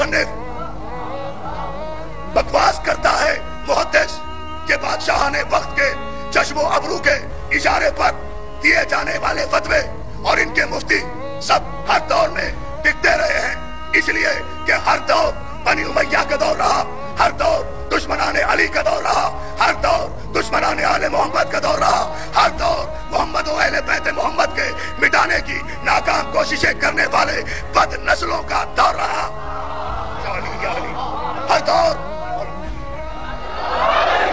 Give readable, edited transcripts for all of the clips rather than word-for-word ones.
मुसन्निफ बकवास करता है मुहद्दिस के बादशाह ने वक्त के चश्मो अबरू के इशारे पर दिए जाने वाले फतवे और इनके मुफ्ती सब हर दौर में टिकते रहे हैं, इसलिए कि हर दौर बनी उमैया का दौर रहा, हर दौर दुश्मनाने अली का दौर रहा, हर दौर दुश्मनाने आले मोहम्मद का दौर रहा, हर दौर मोहम्मद और अहले बैत मोहम्मद के मिटाने की नाकाम कोशिशें करने वाले बद नस्लों का दौर रहा। हर दौर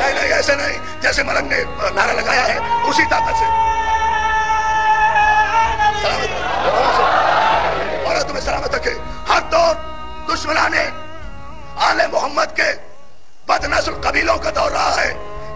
नहीं ऐसे नहीं जैसे मलंग ने नारा लगाया है उसी ताकत से। और तुम्हें सलामत रखे। हर दौर दुश्मनाने आले मोहम्मद के बदनस्ल कबीलों का दौर रहा है।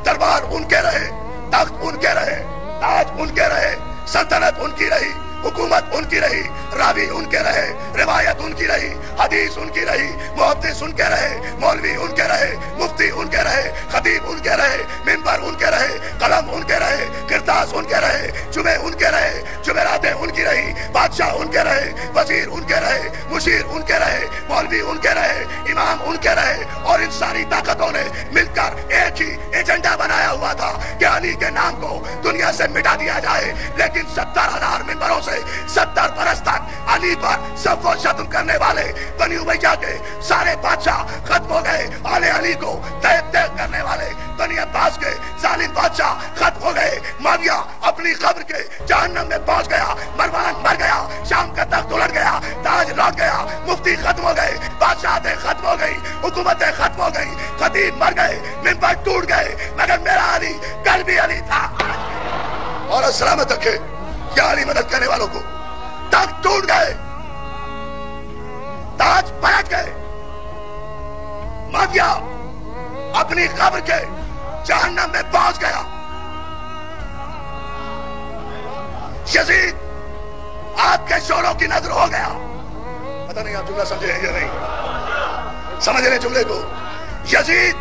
दरबार उनके रहे, तख्त उनके रहे, ताज उनके रहे, सल्तनत उनकी रही, हुकूमत उनकी रही, रावी उनके रहे, रिवायत उनकी रही, हदीस उनकी रही, मुहद्दिस उनके रहे, मौलवी उनके रहे, मुफ्ती उनके रहे, खतीब उनके रहे, मिंबर उनके रहे, कलम उनके रहे, किरतास उनके रहे, जुमे उनके रहे, जुमेरातें उनकी रही, बादशाह उनके रहे, वजीर उनके रहे, मुशीर उनके रहे, मौलवी उनके रहे, इमाम उनके रहे। और इन सारी ताकतों ने मिलकर एक ही एजेंडा बनाया हुआ था कि अली के नाम को दुनिया से मिटा दिया जाए, लेकिन 70,000 मिंबरों से 70 बरस तक अली पर सबको शत्म करने वाले बनी उमैया के सारे बादशाह खत्म हो गए। आले अली को तैब करने वाले बनी अब्बास के जालिम बादशाह खत्म हो गए। माविया अपनी कब्र के जहन्नम में पहुंच गया, मरवान मर गया, शाम का तख्त उलट गया, ताज लौट गया, मुफ्ती खत्म हो गए, बादशाहतें खत्म हो गई, हुकूमतें खत्म हो गई, खतीब मर गए, मिंबर टूट गए, मगर मेरा अली कल भी अली था। और सलामत रखे क्या अली मदद करने वालों को। तख्त टूट गए, ताज पलट गए, माविया अपनी कब्र के जहन्नम में पहुंच गया। यजीद आग के शोलों की नजर हो गया। पता नहीं आप जुमला समझे हैं या नहीं, समझ रहे जुमले को। यजीद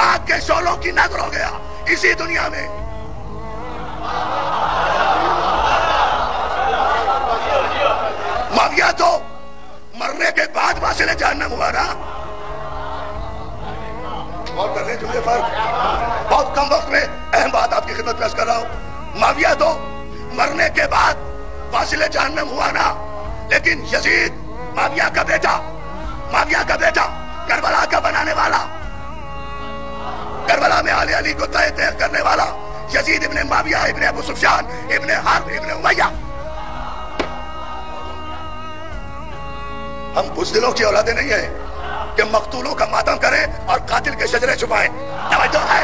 आग के शोलों की नजर हो गया इसी दुनिया में। माविया तो मरने के बाद वासिले जहन्नम हुआ ना। और कर रहे जुमले पर बहुत कम वक्त में अहम बात आपकी खिदमत पेश कर रहा हूं। माविया तो मरने के बाद वासिले जहन्नम हुआ ना, लेकिन यजीद माविया का बेटा, करबला का बनाने वाला, करबला में आले अली को तय करने वाला यजीद इब्ने माविया इब्ने अबू सुफियान इब्ने हर्ब इब्ने उमैया। हम बुज़दिलों की औलादे नहीं है कि मकतूलों का मातम करें और कातिल के शजरे छुपाएं। तवज्जो है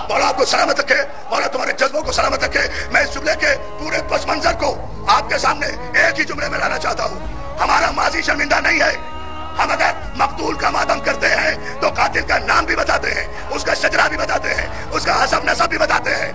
मौला आपको सलामत रखे, मौला तुम्हारे जज्बों को सलामत रखे। मैं इस जुमले के पूरे पस मंजर को आपके सामने एक ही जुमले में लाना चाहता हूँ। हमारा माजी शर्मिंदा नहीं है। हम अगर मकतूल का मातम करते हैं तो कातिल का नाम भी बताते हैं, उसका शजरा भी बताते हैं, उसका हसब नसब भी बताते हैं।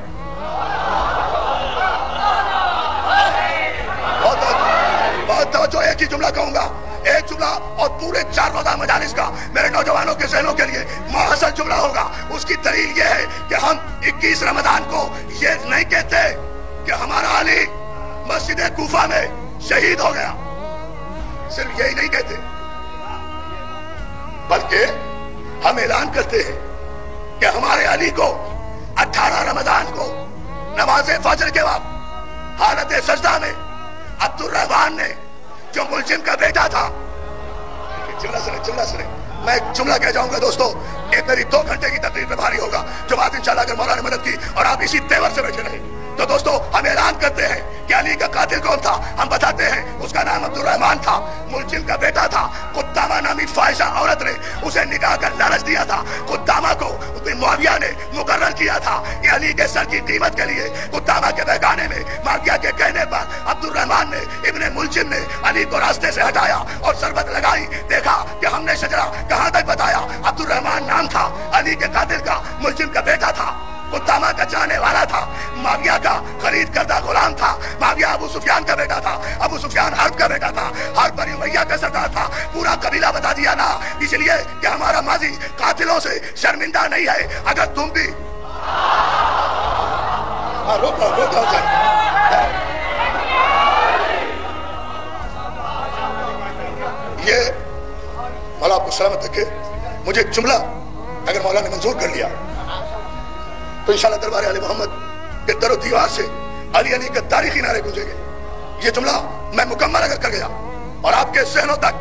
बहुत तवज्जो, एक ही जुमला कहूंगा, एक जुमला और पूरे 4 रोज़ा मजालिस का मेरे नौजवानों के ज़हनों के लिए मुहस्सल जुमला होगा। उसकी दलील ये है कि हम 21 रमजान को ये नहीं कहते कि हमारा अली मस्जिद कूफा में शहीद हो गया, सिर्फ यही नहीं कहते, बल्कि हम ऐलान करते हैं कि हमारे अली को 18 रमजान को नमाज फजर के वक्त हालत सजदा में अब्दुल रहमान ने, जो मुलजिम का बेटा था, जुमला सुने, मैं जुमला कह जाऊंगा दोस्तों, एक मेरी 2 घंटे की तकरीर पे भारी होगा। जो बात इंशाल्लाह अगर मौला ने मदद की और आप इसी तेवर से बैठे रहे तो दोस्तों हम ऐलान करते हैं कि अली का कातिल कौन था। हम बताते हैं उसका नाम अब्दुल रहमान था, मुलजिम का बेटा था। कुद्दामा नामी फाहिशा औरत ने उसे निकाह का लालच दिया था। कुद्दामा को मुआविया ने मुकर्रर किया था कि अली के सर की कीमत के लिए कुद्दामा के बहकाने में मुआविया के कहने पर अब्दुल रहमान ने इब्ने मुलजिम ने अली को रास्ते से हटाया और शरबत लगाई। देखा कि हमने शजरा कहां तक बताया। अब्दुल रहमान नाम था, अली के कातिल का मुलजिम का बेटा था, कुद्दामा का चाहने वाला था, मुआविया का खरीद करदा गुलाम था। मुआविया अबू सुफियान का बेटा था, अबू सुफियान हर्ब का बेटा था, हर्ब बनी उमैया का सरदार था, पूरा कबीला बता दिया ना, इसलिए कि हमारा माजी कातिलों से शर्मिंदा नहीं है। अगर तुम भी रोको ये मौला आपको सलामत रखे। मुझे जुमला अगर मौला ने मंजूर कर लिया तो इंशाअल्लाह दरबार आले मोहम्मद के दरो दीवार से अली अली के तारीखी नारे गूंजेंगे। ये जुमला मैं मुकम्मल अगर कर गया और आपके जहनों तक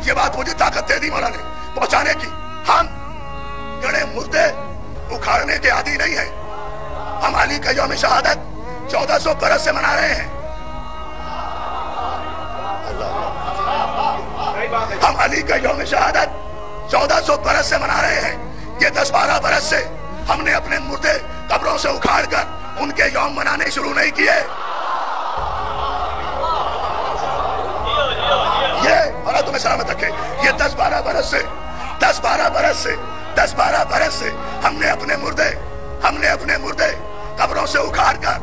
ये बात मुझे ताकत दे दी मौला ने पहुंचाने की, हम गड़े मुर्दे उखाड़ने के आदी नहीं है। हम अली का यौम शहादत 1400 बरस से मना रहे हैं। हम अली का यौम शहादत 1400 बरस से मना रहे हैं। ये 10-12 बरस से हमने अपने मुर्दे कब्रों से उखाड़ कर उनके यौम मनाने शुरू नहीं किए। ये और तुम्हें सलामत रखे, ये 10-12 बरस से 10-12 बरस से हमने अपने मुर्दे कब्रों से उखाड़ कर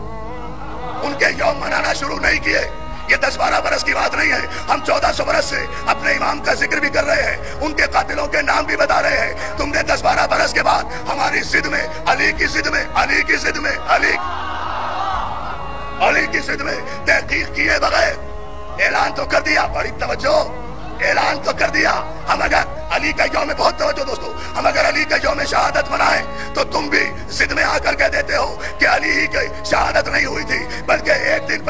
उनके यौम मनाना शुरू नहीं किए। ये 10-12 बरस की बात नहीं है। हम 1400 बरस से अपने इमाम का जिक्र भी कर रहे हैं, उनके कातिलों के नाम भी बता रहे हैं। तुमने 10-12 बरस के बाद हमारी जिद में, अली की जिद में तहकीक किए बगैर ऐलान तो कर दिया, बड़ी तवज्जो, ऐलान तो कर दिया। हम अगर अली का यौम, बहुत तवज्जो दोस्तों, हम अगर अली का यौम शहादत मनाएं तो तुम भी जिद में आकर कह देते हो कि अली ही की शहादत नहीं हुई थी, बल्कि एक दिन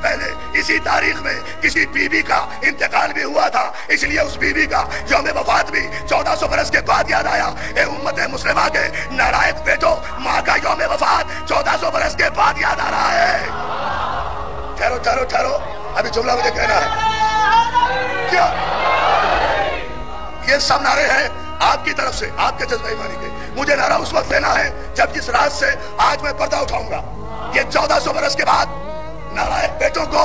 पहले इसी तारीख में किसी बीबी का इंतकाल भी हुआ था, इसलिए उस बीबी का यौम वफात भी 1400 बरस के बाद याद आया। ए उम्मत मुस्लिमा के नालायक बेटो, माँ का यौम वफात 1400 बरस के बाद याद आ रहा है। ठहरो, अभी जुमला मुझे कहना है। क्या ये सब नारे हैं आपकी तरफ से, आपके जज्बा ईमानी के। मुझे नारा उस वक्त देना है जब जिस रात से आज मैं पर्दा उठाऊंगा, ये 1400 बरस के बाद नालायक बेटों को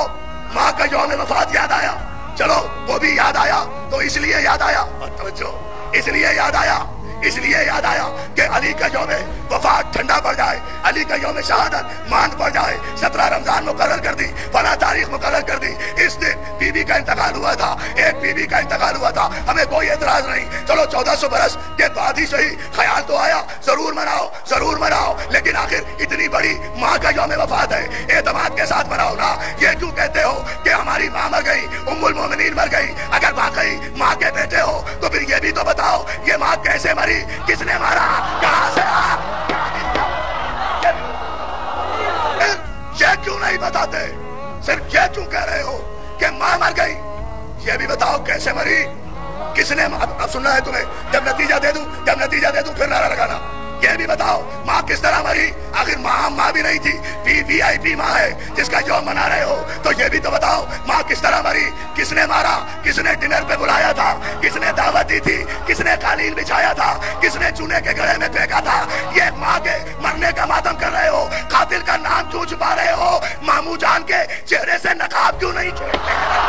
माँ का यौम वफात याद आया। चलो वो भी याद आया तो इसलिए याद आया, और तवज्जो, इसलिए याद आया कि अली का यौम वफात ठंडा पड़ जाए, अली का यौम शहादत मांद पड़ जाए। 17 रमजान मुकर्रर कर दी, फला तारीख मुकर्रर कर दी। इस दिन बीबी का इंतकाल हुआ था, एक बीबी का इंतकाल हुआ था, हमें कोई एतराज नहीं। चलो 1400 बरस के बाद ही सही, ख्याल तो आया, जरूर मनाओ, लेकिन आखिर इतनी बड़ी माँ का यौम वफात है, एतमाद के साथ मनाओ ना। ये क्यों कहते हो कि हमारी माँ मर गई, उम्मुल मोमिनीन मर गई? अगर वाकई माँ के बेटे हो तो फिर ये भी तो बताओ, ये माँ कैसे मरी, किसने मारा, कहां से ये क्यों नहीं बताते? सिर्फ ये क्यों कह रहे हो कि मां मर गई? ये भी बताओ कैसे मरी, किसने? अब सुनना है तुम्हें, जब नतीजा दे दूं फिर नारा लगाना। ये भी बताओ माँ किस तरह मरी? आखिर माँ भी नहीं थी, VIP माँ है जिसका यौम मना रहे हो, तो ये भी तो बताओ माँ किस तरह मरी, किसने मारा, किसने डिनर पे बुलाया था, किसने दावत दी थी, किसने कालीन बिछाया था, किसने चूने के गले में फेंका था? ये माँ के मरने का मातम कर रहे हो, कातिल का नाम क्यों छुपा रहे हो? मामू जान के चेहरे से नकाब क्यों नहीं छोड़ते?